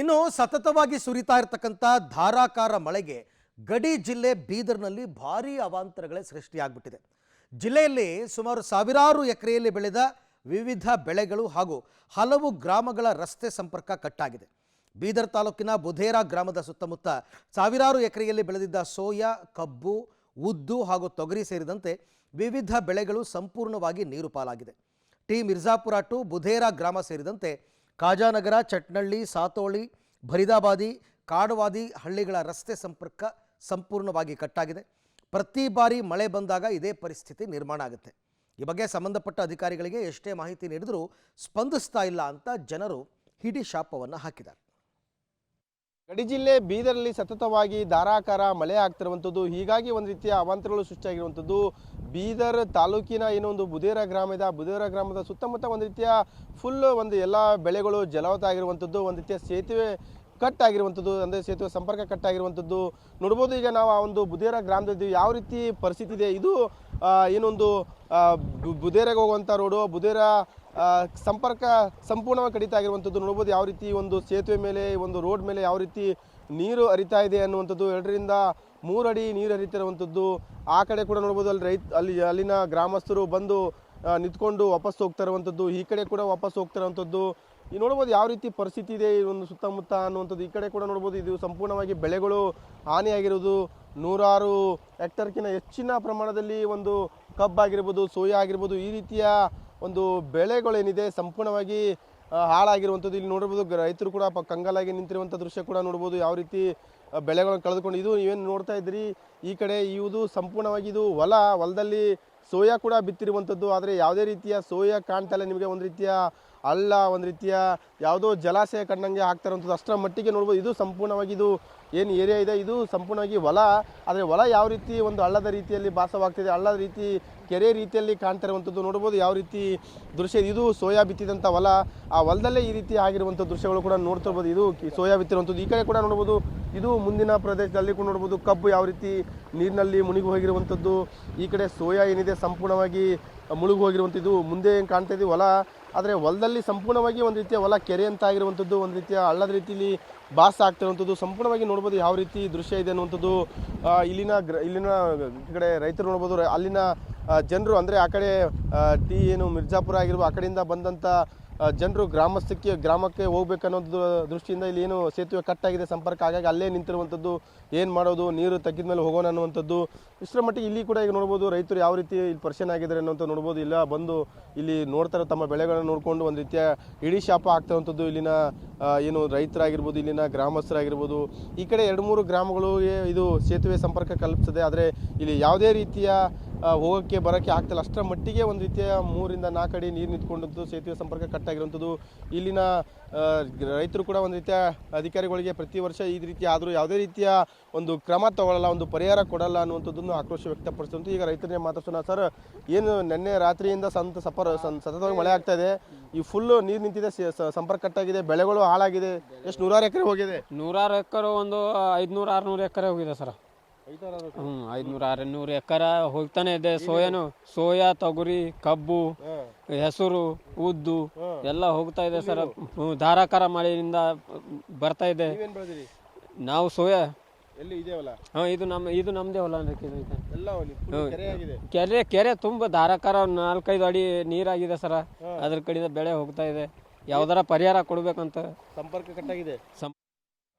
ಇನ್ನು ಸತತವಾಗಿ ಸುರಿತಾ ಇರತಕ್ಕಂಥ ಧಾರಾಕಾರ ಮಳೆಗೆ ಗಡಿ ಜಿಲ್ಲೆ ಬೀದರ್ನಲ್ಲಿ ಭಾರೀ ಅವಾಂತರಗಳೇ ಸೃಷ್ಟಿಯಾಗ್ಬಿಟ್ಟಿದೆ. ಜಿಲ್ಲೆಯಲ್ಲಿ ಸುಮಾರು ಸಾವಿರಾರು ಎಕರೆಯಲ್ಲಿ ಬೆಳೆದ ವಿವಿಧ ಬೆಳೆಗಳು ಹಾಗೂ ಹಲವು ಗ್ರಾಮಗಳ ರಸ್ತೆ ಸಂಪರ್ಕ ಕಟ್ಟಾಗಿದೆ. ಬೀದರ್ ತಾಲೂಕಿನ ಬುಧೇರಾ ಗ್ರಾಮದ ಸುತ್ತಮುತ್ತ ಸಾವಿರಾರು ಎಕರೆಯಲ್ಲಿ ಬೆಳೆದಿದ್ದ ಸೋಯಾ, ಕಬ್ಬು, ಉದ್ದು ಹಾಗೂ ತೊಗರಿ ಸೇರಿದಂತೆ ವಿವಿಧ ಬೆಳೆಗಳು ಸಂಪೂರ್ಣವಾಗಿ ನೀರು ಪಾಲಾಗಿದೆ. ಟಿ ಮಿರ್ಜಾಪುರ ಟು ಬುಧೇರಾ ಗ್ರಾಮ ಸೇರಿದಂತೆ ಕಾಜಾನಗರ, ಚಟ್ನಳ್ಳಿ, ಸಾತೋಳಿ, ಭರಿದಾಬಾದಿ, ಕಾಡವಾದಿ ಹಳ್ಳಿಗಳ ರಸ್ತೆ ಸಂಪರ್ಕ ಸಂಪೂರ್ಣವಾಗಿ ಕಟ್ಟಾಗಿದೆ. ಪ್ರತಿ ಬಾರಿ ಮಳೆ ಬಂದಾಗ ಇದೇ ಪರಿಸ್ಥಿತಿ ನಿರ್ಮಾಣ ಆಗುತ್ತೆ. ಈ ಬಗ್ಗೆ ಸಂಬಂಧಪಟ್ಟ ಅಧಿಕಾರಿಗಳಿಗೆ ಎಷ್ಟೇ ಮಾಹಿತಿ ನೀಡಿದರೂ ಸ್ಪಂದಿಸ್ತಾ ಇಲ್ಲ ಅಂತ ಜನರು ಹಿಡಿ ಶಾಪವನ್ನು ಹಾಕಿದ್ದಾರೆ. ಗಡಿ ಜಿಲ್ಲೆ ಬೀದರಲ್ಲಿ ಸತತವಾಗಿ ಧಾರಾಕಾರ ಮಳೆ ಆಗ್ತಿರುವಂಥದ್ದು, ಹೀಗಾಗಿ ಒಂದು ರೀತಿಯ ಅವಾಂತರಗಳು ಸೃಷ್ಟಿಯಾಗಿರುವಂಥದ್ದು. ಬೀದರ್ ತಾಲೂಕಿನ ಏನೊಂದು ಬುಧೇರಾ ಗ್ರಾಮದ ಸುತ್ತಮುತ್ತ ಒಂದು ರೀತಿಯ ಫುಲ್ ಒಂದು ಎಲ್ಲ ಬೆಳೆಗಳು ಜಲವತ ಆಗಿರುವಂಥದ್ದು, ಒಂದು ರೀತಿಯ ಸೇತುವೆ ಕಟ್ ಆಗಿರುವಂಥದ್ದು, ಅಂದರೆ ಸೇತುವೆ ಸಂಪರ್ಕ ಕಟ್ ಆಗಿರುವಂಥದ್ದು ನೋಡ್ಬೋದು. ಈಗ ನಾವು ಆ ಒಂದು ಬುಧೇರಾ ಗ್ರಾಮದಲ್ಲಿ ಯಾವ ರೀತಿ ಪರಿಸ್ಥಿತಿ ಇದೆ, ಇದು ಏನೊಂದು ಬುಧೇರಾಗೆ ಹೋಗುವಂಥ ರೋಡು, ಬುಧೇರಾ ಸಂಪರ್ಕ ಸಂಪೂರ್ಣವಾಗಿ ಕಡಿತಾ ಆಗಿರುವಂಥದ್ದು ನೋಡ್ಬೋದು. ಯಾವ ರೀತಿ ಒಂದು ಸೇತುವೆ ಮೇಲೆ, ಒಂದು ರೋಡ್ ಮೇಲೆ ಯಾವ ರೀತಿ ನೀರು ಹರಿತಾ ಇದೆ ಅನ್ನುವಂಥದ್ದು, 2 ರಿಂದ 3 ಅಡಿ ನೀರು ಹರಿತಿರುವಂಥದ್ದು. ಆ ಕಡೆ ಕೂಡ ನೋಡ್ಬೋದು, ಅಲ್ಲಿನ ಗ್ರಾಮಸ್ಥರು ಬಂದು ನಿಂತ್ಕೊಂಡು ವಾಪಸ್ ಹೋಗ್ತಾ ಇರುವಂಥದ್ದು, ಈ ಕಡೆ ಕೂಡ ವಾಪಸ್ ಹೋಗ್ತಾ ಇರುವಂಥದ್ದು. ಈ ನೋಡ್ಬೋದು ಯಾವ ರೀತಿ ಪರಿಸ್ಥಿತಿ ಇದೆ ಈ ಒಂದು ಸುತ್ತಮುತ್ತ ಅನ್ನುವಂಥದ್ದು. ಈ ಕಡೆ ಕೂಡ ನೋಡ್ಬೋದು, ಇದು ಸಂಪೂರ್ಣವಾಗಿ ಬೆಳೆಗಳು ಹಾನಿಯಾಗಿರುವುದು. 100 ಹೆಕ್ಟರ್ಕಿಂತ ಹೆಚ್ಚಿನ ಪ್ರಮಾಣದಲ್ಲಿ ಒಂದು ಕಬ್ಬಾಗಿರ್ಬೋದು, ಸೋಯಾ ಆಗಿರ್ಬೋದು, ಈ ರೀತಿಯ ಒಂದು ಬೆಳೆಗಳೇನಿದೆ ಸಂಪೂರ್ಣವಾಗಿ ಹಾಳಾಗಿರುವಂಥದ್ದು. ಇಲ್ಲಿ ನೋಡ್ಬೋದು ರೈತರು ಕೂಡ ಕಂಗಾಲಾಗಿ ನಿಂತಿರುವಂಥ ದೃಶ್ಯ ಕೂಡ ನೋಡ್ಬೋದು. ಯಾವ ರೀತಿ ಬೆಳೆಗಳನ್ನು ಕಳೆದುಕೊಂಡು, ಇದು ಏನು ನೋಡ್ತಾ ಇದ್ರಿ ಈ ಕಡೆ ಇದು ಸಂಪೂರ್ಣವಾಗಿ ಇದು ಹೊಲದಲ್ಲಿ ಸೋಯಾ ಕೂಡ ಬಿತ್ತಿರುವಂಥದ್ದು. ಆದರೆ ಯಾವುದೇ ರೀತಿಯ ಸೋಯಾ ಕಾಣ್ತಾ ಇಲ್ಲ ನಿಮಗೆ. ಒಂದು ರೀತಿಯ ಹಳ್ಳ, ಒಂದು ರೀತಿಯ ಯಾವುದೋ ಜಲಾಶಯ ಕಂಡಂಗೆ ಆಗ್ತಾ ಇರುವಂಥದ್ದು. ಅಷ್ಟರ ಮಟ್ಟಿಗೆ ನೋಡ್ಬೋದು. ಇದು ಸಂಪೂರ್ಣವಾಗಿ ಇದು ಏನು ಏರಿಯಾ ಇದೆ ಇದು ಸಂಪೂರ್ಣವಾಗಿ ಹೊಲ. ಆದರೆ ಹೊಲ ಯಾವ ರೀತಿ ಒಂದು ಹಳ್ಳದ ರೀತಿಯಲ್ಲಿ ಭಾಸವಾಗ್ತಿದೆ, ಹಳ್ಳದ ರೀತಿ ಕೆರೆ ರೀತಿಯಲ್ಲಿ ಕಾಣ್ತಾ ಇರುವಂಥದ್ದು ನೋಡ್ಬೋದು. ಯಾವ ರೀತಿ ದೃಶ್ಯ ಇದು ಸೋಯಾ ಬಿತ್ತಿದಂಥ ಹೊಲ, ಆ ಹೊಲದಲ್ಲೇ ಈ ರೀತಿ ಆಗಿರುವಂಥ ದೃಶ್ಯಗಳು ಕೂಡ ನೋಡ್ತಾ ಇರ್ಬೋದು. ಇದು ಸೋಯಾ ಬಿತ್ತಿರುವಂಥದ್ದು. ಈ ಕಡೆ ಕೂಡ ನೋಡ್ಬೋದು, ಇದು ಮುಂದಿನ ಪ್ರದೇಶದಲ್ಲಿ ಕೂಡ ನೋಡ್ಬೋದು ಕಬ್ಬು ಯಾವ ರೀತಿ ನೀರಿನಲ್ಲಿ ಮುಳುಗಿ ಹೋಗಿರುವಂಥದ್ದು. ಈ ಕಡೆ ಸೋಯಾ ಏನಿದೆ ಸಂಪೂರ್ಣವಾಗಿ ಮುಳುಗಿ ಹೋಗಿರುವಂಥದ್ದು. ಮುಂದೆ ಏನು ಕಾಣ್ತಾ ಇದ್ದೀವಿ ಹೊಲ, ಆದರೆ ಹೊಲದಲ್ಲಿ ಸಂಪೂರ್ಣವಾಗಿ ಒಂದು ರೀತಿಯ ಹೊಲ ಕೆರೆ ಅಂತ ಆಗಿರುವಂಥದ್ದು, ಒಂದು ರೀತಿಯ ಹಳ್ಳದ ರೀತಿಯಲ್ಲಿ ಭಾಸ ಆಗ್ತಿರುವಂಥದ್ದು ಸಂಪೂರ್ಣವಾಗಿ ನೋಡ್ಬೋದು. ಯಾವ ರೀತಿ ದೃಶ್ಯ ಇದೆ ಅನ್ನುವಂಥದ್ದು. ಇಲ್ಲಿನ ಈ ಕಡೆ ರೈತರು ನೋಡ್ಬೋದು, ಅಲ್ಲಿನ ಜನರು ಅಂದರೆ ಆ ಕಡೆ ಏನು ಮಿರ್ಜಾಪುರ ಆಗಿರ್ಬೋದು, ಆ ಕಡೆಯಿಂದ ಬಂದಂಥ ಜನರು ಗ್ರಾಮಕ್ಕೆ ಹೋಗ್ಬೇಕನ್ನೋದು ದೃಷ್ಟಿಯಿಂದ ಇಲ್ಲಿ ಏನು ಸೇತುವೆ ಕಟ್ಟಾಗಿದೆ ಸಂಪರ್ಕ, ಹಾಗಾಗಿ ಅಲ್ಲೇ ನಿಂತಿರುವಂಥದ್ದು. ಏನು ಮಾಡೋದು, ನೀರು ತೆಗೆದ ಮೇಲೆ ಹೋಗೋಣ ಅನ್ನುವಂಥದ್ದು. ಇಷ್ಟರ ಮಟ್ಟಿಗೆ ಇಲ್ಲಿ ಕೂಡ ಈಗ ನೋಡ್ಬೋದು ರೈತರು ಯಾವ ರೀತಿ ಇಲ್ಲಿ ಪರಿಶೀಲನೆ ಆಗಿದ್ದಾರೆ ಅನ್ನೋಂಥ ನೋಡ್ಬೋದು. ಇಲ್ಲ ಬಂದು ಇಲ್ಲಿ ನೋಡ್ತಾರೆ, ತಮ್ಮ ಬೆಳೆಗಳನ್ನು ನೋಡಿಕೊಂಡು ಒಂದು ರೀತಿಯ ಇಡೀ ಶಾಪ ಆಗ್ತಿರುವಂಥದ್ದು. ಇಲ್ಲಿನ ಏನು ರೈತರಾಗಿರ್ಬೋದು, ಇಲ್ಲಿನ ಗ್ರಾಮಸ್ಥರಾಗಿರ್ಬೋದು. ಈ ಕಡೆ 2-3 ಗ್ರಾಮಗಳಿಗೆ ಇದು ಸೇತುವೆ ಸಂಪರ್ಕ ಕಲ್ಪಿಸ್ತದೆ, ಆದರೆ ಇಲ್ಲಿ ಯಾವುದೇ ರೀತಿಯ ಹೋಗೋಕ್ಕೆ ಬರೋಕ್ಕೆ ಆಗ್ತಿಲ್ಲ. ಅಷ್ಟರ ಮಟ್ಟಿಗೆ ಒಂದು ರೀತಿಯ 3 ರಿಂದ 4 ಅಡಿ ನೀರು ನಿಂತ್ಕೊಂಡದ್ದು, ಸೇತುವೆ ಸಂಪರ್ಕ ಕಟ್ಟಾಗಿರುವಂಥದ್ದು. ಇಲ್ಲಿನ ರೈತರು ಕೂಡ ಒಂದು ರೀತಿಯ ಅಧಿಕಾರಿಗಳಿಗೆ ಪ್ರತಿ ವರ್ಷ ಈ ರೀತಿ ಆದರೂ ಯಾವುದೇ ರೀತಿಯ ಒಂದು ಕ್ರಮ ತಗೊಳ್ಳಲ್ಲ, ಒಂದು ಪರಿಹಾರ ಕೊಡಲ್ಲ ಅನ್ನುವಂಥದ್ದನ್ನು ಆಕ್ರೋಶ ವ್ಯಕ್ತಪಡಿಸಿದಂಥ. ಈಗ ರೈತರನ್ನೇ ಮಾತಾಡ್ಸೋಣ. ಸರ್, ಏನು ನಿನ್ನೆ ರಾತ್ರಿಯಿಂದ ಸತತವಾಗಿ ಮಳೆ ಆಗ್ತಾ ಇದೆ, ಈ ಫುಲ್ಲು ನೀರು ನಿಂತಿದೆ, ಸಂಪರ್ಕ ಕಟ್ಟಾಗಿದೆ, ಬೆಳೆಗಳು ಹಾಳಾಗಿದೆ. ಎಷ್ಟು 100 ಎಕರೆ ಹೋಗಿದೆ? 100 ಎಕರೆ, ಒಂದು 500-600 ಎಕರೆ ಹೋಗಿದೆ ಸರ್. 500-600 ಎಕರೆ ಹೋಗ್ತಾನೆ ಇದೆ. ಸೋಯಾ, ತೊಗರಿ, ಕಬ್ಬು, ಹೆಸರು, ಉದ್ದು ಎಲ್ಲ ಹೋಗ್ತಾ ಇದೆ ಸರ್. ಧಾರಾಕಾರ ಮಳೆಯಿಂದ ಬರ್ತಾ ಇದೆ. ನಾವು ಸೋಯಾ ಇದು ನಮ್ದೇ ಹೊಲ. ಕೆರೆ ತುಂಬ ಧಾರಾಕಾರ 4-5 ಅಡಿ ನೀರಾಗಿದೆ ಸರ್. ಅದ್ರ ಕಡೆಯಿಂದ ಬೆಳೆ ಹೋಗ್ತಾ ಇದೆ. ಯಾವ್ದಾರ ಪರಿಹಾರ ಕೊಡ್ಬೇಕಂತ. ಸಂಪರ್ಕ ಕಟ್ಟಾಗಿದೆ.